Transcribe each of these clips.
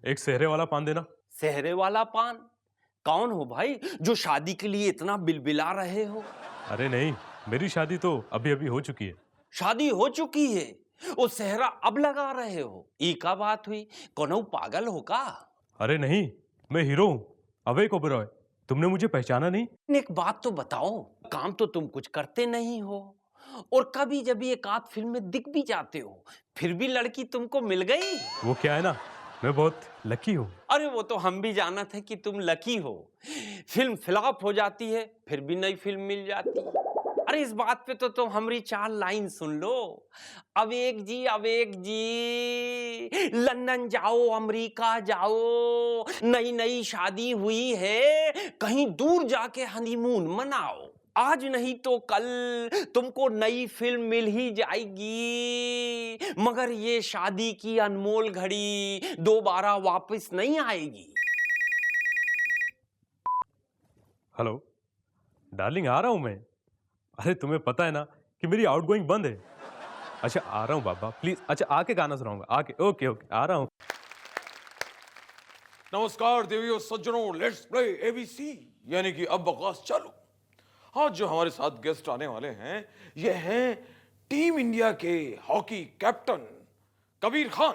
एक सेहरे वाला पान देना। सेहरे वाला पान? कौन हो भाई जो शादी के लिए इतना बिलबिला रहे हो? अरे नहीं, मेरी शादी तो अभी अभी हो चुकी है। शादी हो चुकी है, वो सेहरा अब लगा रहे हो? ई का बात हुई? कोनो पागल हो का? अरे नहीं, मैं हीरो हूँ, अभय ओबेरॉय। तुमने मुझे पहचाना नहीं? एक बात तो बताओ, काम तो तुम कुछ करते नहीं हो और कभी जब एक आध फिल्म में दिख भी जाते हो, फिर भी लड़की तुमको मिल गई? वो क्या है ना, मैं बहुत लकी हूँ। अरे वो तो हम भी जानते हैं कि तुम लकी हो। फिल्म फ्लॉप हो जाती है, फिर भी नई फिल्म मिल जाती है। अरे इस बात पे तो तुम हमारी 4 लाइन सुन लो। अवेक जी लंदन जाओ, अमेरिका जाओ, नई नई शादी हुई है, कहीं दूर जाके हनीमून मनाओ। आज नहीं तो कल तुमको नई फिल्म मिल ही जाएगी, मगर ये शादी की अनमोल घड़ी दोबारा वापस नहीं आएगी। हेलो डार्लिंग, आ रहा हूँ मैं। अरे तुम्हें पता है ना कि मेरी आउटगोइंग बंद है। अच्छा आ रहा हूँ बाबा, प्लीज। अच्छा आके गाना सुनाऊंगा, आके। ओके ओके, आ रहा हूँ। नमस्कार देवियों सज्जनों, लेट्स प्ले एबीसी यानी कि अब बकवास चालू। आज जो हमारे साथ गेस्ट आने वाले हैं, ये हैं टीम इंडिया के हॉकी कैप्टन कबीर खान।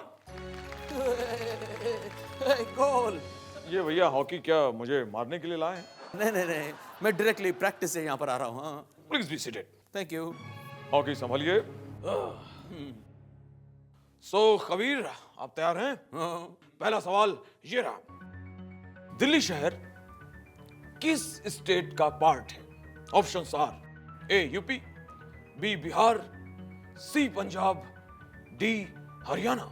गोल। ये भैया हॉकी क्या मुझे मारने के लिए लाए हैं? नहीं, मैं डायरेक्टली प्रैक्टिस से यहाँ पर आ रहा हूँ। हाँ, please be seated. Thank you. Hockey संभालिए। सो कबीर, आप तैयार हैं? पहला सवाल ये रहा, दिल्ली शहर किस स्टेट का पार्ट है? Options are A UP, B Bihar, C Punjab, D Haryana.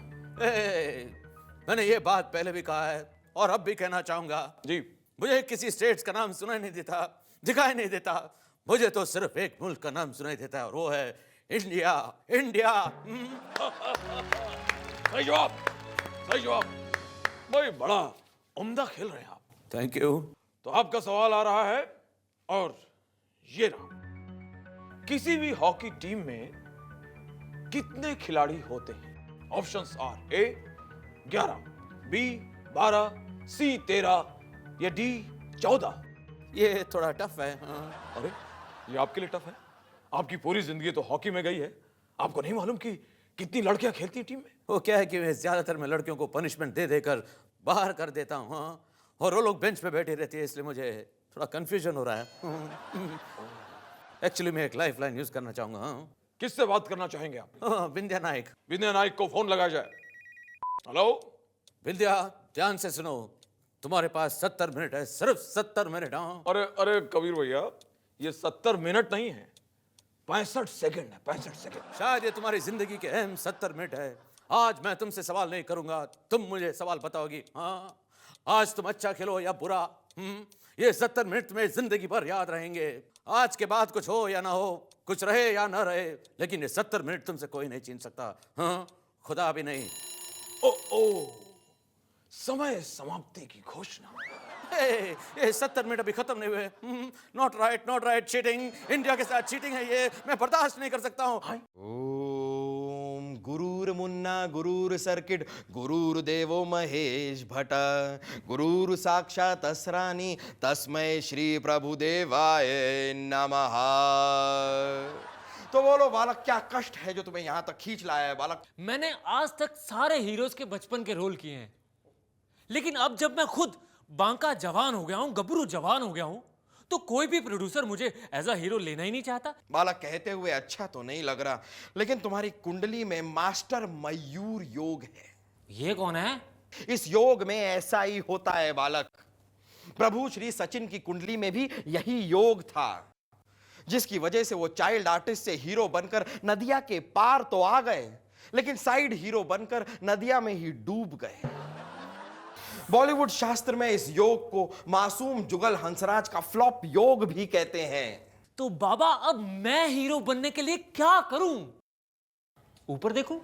मैंने ये बात पहले भी कहा है और अब भी कहना चाहूंगा जी। मुझे किसी स्टेट्स का नाम सुनाई नहीं देता, दिखाई नहीं देता। मुझे तो सिर्फ एक मुल्क का नाम सुनाई देता है और वो है इंडिया। इंडिया। सही जवाब, सही जवाब। भाई बड़ा उम्दा खेल रहे हैं आप। Thank you. तो आपका सवाल आ रहा है और ये रहा, किसी भी हॉकी टीम में कितने खिलाड़ी होते हैं? ऑप्शंस आर ए 11, बी 12, सी 13 या डी 14। ये थोड़ा टफ है। हाँ। अरे ये आपके लिए टफ है? आपकी पूरी जिंदगी तो हॉकी में गई है, आपको नहीं मालूम कि कितनी लड़कियां खेलती हैं टीम में? वो क्या है कि मैं ज्यादातर मैं लड़कियों को पनिशमेंट दे देकर बाहर कर देता हूँ। हाँ, और वो लोग बेंच पे बैठी रहती है, इसलिए मुझे थोड़ा कंफ्यूजन हो रहा है। एक्चुअली मैं एक लाइफ लाइन यूज करना चाहूंगा। हाँ। किससे बात करना चाहेंगे आप? विंध्या नायक। विनय नायक को फोन लगाया जाए। हेलो विंध्या, ध्यान से सुनो, तुम्हारे पास 70 मिनट है, सिर्फ 70 मिनट। हाँ। अरे अरे कबीर भैया, ये 70 मिनट नहीं है, 65 सेकंड है, 65 सेकंड। शायद ये तुम्हारी जिंदगी के अहम 70 मिनट है। आज मैं तुमसे सवाल नहीं करूंगा, तुम मुझे सवाल बताओगी। हाँ, आज तुम अच्छा खेलो या बुरा, ये 70 मिनट तुम्हें जिंदगी भर याद रहेंगे। आज के बाद कुछ हो या ना हो, कुछ रहे या ना रहे, लेकिन ये 70 मिनट तुमसे कोई नहीं छीन सकता। हाँ, खुदा भी नहीं। ओ समय समाप्ति की घोषणा। ये 70 मिनट अभी खत्म नहीं हुए। Not right, not right, cheating. India के साथ चीटिंग है, ये मैं बर्दाश्त नहीं कर सकता हूँ। ओम गुरुर मुन्ना गुरुर सर्किट गुरुर्देवो महेश भट्ट गुरुर साक्षात असरानी तस्मै श्री प्रभुदेवाय नमः। तो बोलो बालक, क्या कष्ट है जो तुम्हें यहाँ तक खींच लाया है बालक? मैंने आज तक सारे हीरोज के बचपन के रोल किए हैं, लेकिन अब जब मैं खुद बांका जवान हो गया हूं, गबरू जवान हो गया हूं, तो कोई भी प्रोड्यूसर मुझे एज अ हीरो लेना ही नहीं चाहता। बालक कहते हुए अच्छा तो नहीं लग रहा, लेकिन तुम्हारी कुंडली में मास्टर मयूर योग है। ये कौन है? इस योग में ऐसा ही होता है बालक। प्रभु श्री सचिन की कुंडली में भी यही योग था, जिसकी वजह से वो चाइल्ड आर्टिस्ट से हीरो बनकर नदिया के पार तो आ गए, लेकिन साइड हीरो बनकर नदिया में ही डूब गए। बॉलीवुड शास्त्र में इस योग को मासूम जुगल हंसराज का फ्लॉप योग भी कहते हैं। तो बाबा अब मैं हीरो बनने के लिए क्या करूं? ऊपर देखूं?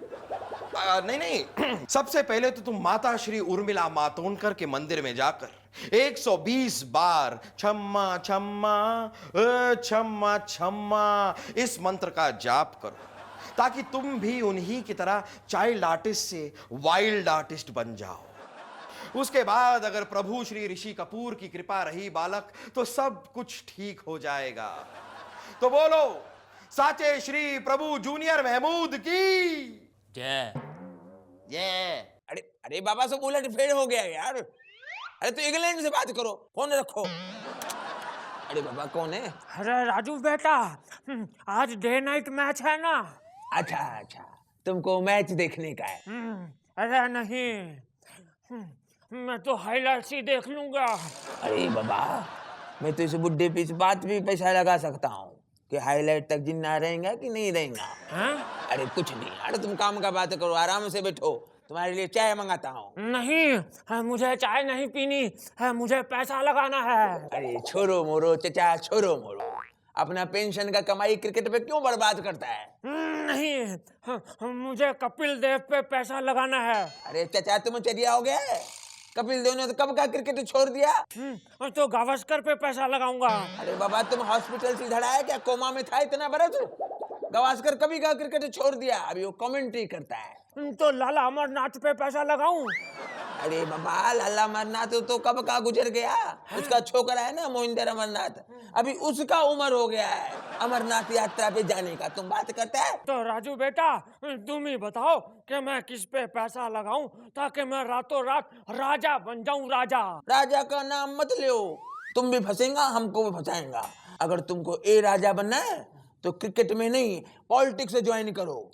नहीं सबसे पहले तो तुम माता श्री उर्मिला मातोंडकर के मंदिर में जाकर 120 बार छम्मा छम्मा छम्मा छम्मा इस मंत्र का जाप करो, ताकि तुम भी उन्हीं की तरह चाइल्ड आर्टिस्ट से वाइल्ड आर्टिस्ट बन जाओ। उसके बाद अगर प्रभु श्री ऋषि कपूर की कृपा रही बालक, तो सब कुछ ठीक हो जाएगा। तो बोलो साचे श्री प्रभु जूनियर महमूद की जय। ये अरे अरे बाबा सब उलट फेर हो गया यार। अरे तो इंग्लैंड से बात करो, फोन रखो। अरे बाबा कौन है? अरे राजू बेटा, आज डे नाइट मैच है ना। अच्छा अच्छा, तुमको मैच देखने का है? अरे नहीं, मैं तो हाइलाइट्स ही देख लूंगा। अरे बाबा, मैं तो इस बुढ़े पे इस बात भी पैसा लगा सकता हूँ कि हाईलाइट तक जिंदा रहेगा कि नहीं रहेगा। हाँ? अरे कुछ नहीं, अरे तुम काम का बात करो, आराम से बैठो, तुम्हारे लिए चाय मंगाता हूँ। नहीं, मुझे चाय नहीं पीनी है, मुझे पैसा लगाना है। अरे छोरो मोरो चचा, छोरो मोरो, अपना पेंशन का कमाई क्रिकेट पे क्यों बर्बाद करता है? नहीं, मुझे कपिल देव पे पैसा लगाना है। अरे चचा तुम चरिया हो गया है? कपिल देव ने तो कब का क्रिकेट छोड़ दिया। तो गावस्कर पे पैसा लगाऊंगा। अरे बाबा तुम हॉस्पिटल से इधर आया क्या? कोमा में था इतना बरस? गावस्कर कभी का क्रिकेट छोड़ दिया, अभी वो कमेंट्री करता है। तो लाला अमरनाथ पे पैसा लगाऊं? अरे बाबा लाला अमरनाथ तो कब का गुजर गया, उसका छोकरा है ना मोहिंदर अमरनाथ, अभी उसका उम्र हो गया है अमरनाथ यात्रा पे जाने का, तुम बात करता है। तो राजू बेटा तुम ही बताओ कि मैं किस पे पैसा लगाऊं ताकि मैं रातों रात राजा बन जाऊं। राजा राजा का नाम मत लो, तुम भी फंसेगा हमको भी फंसाएगा। अगर तुमको ए राजा बनना है तो क्रिकेट में नहीं पॉलिटिक्स से ज्वाइन करो।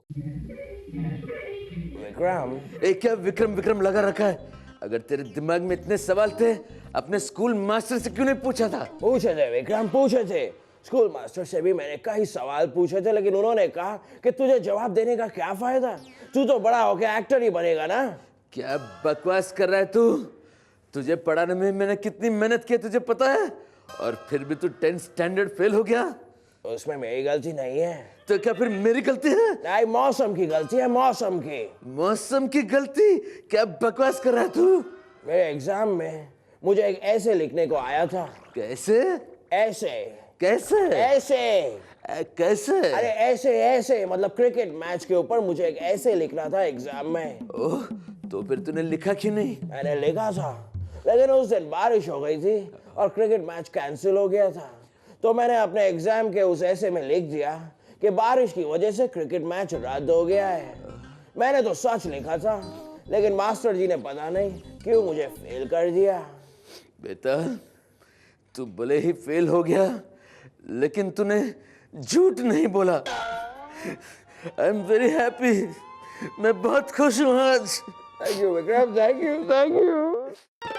विक्रम, क्या विक्रम विक्रम लगा रखा है? अगर तेरे दिमाग में इतने सवाल थे, अपने स्कूल मास्टर से क्यों नहीं पूछा था? पूछे थे विक्रम, पूछे थे। स्कूल मास्टर से भी मैंने कई सवाल पूछे थे, लेकिन उन्होंने कहा कि तुझे जवाब देने का क्या फायदा, तू तो बड़ा होके एक्टर ही बनेगा ना। क्या बकवास कर रहा है तू? तुझे पढ़ाने में मैंने कितनी मेहनत की तुझे पता है? और फिर भी तू 10th स्टैंडर्ड फेल हो गया। उसमें मेरी गलती नहीं है। तो क्या फिर मेरी गलती है? नहीं, मौसम की गलती है, मौसम की। मौसम की गलती? क्या बकवास कर रहा है तू? मेरे एग्जाम में मुझे एक ऐसे लिखने को आया था। कैसे? ऐसे कैसे? ऐसे कैसे? अरे ऐसे ऐसे, मतलब क्रिकेट मैच के ऊपर मुझे एक ऐसे लिखना था एग्जाम में। ओह, तो फिर तूने लिखा क्यों नहीं? मैंने लिखा था, लेकिन उस दिन बारिश हो गई थी और क्रिकेट मैच कैंसिल हो गया था। तो मैंने अपने एग्जाम के उस ऐसे में लिख दिया कि बारिश की वजह से क्रिकेट मैच रद्द हो गया है। मैंने तो सच लिखा था, लेकिन मास्टर जी ने पता नहीं क्यों मुझे फेल कर दिया। बेटा, तू भले ही फेल हो गया, लेकिन तूने झूठ नहीं बोला। आई एम वेरी हैप्पी, मैं बहुत खुश हूँ आज। Thank you Vikram, thank you.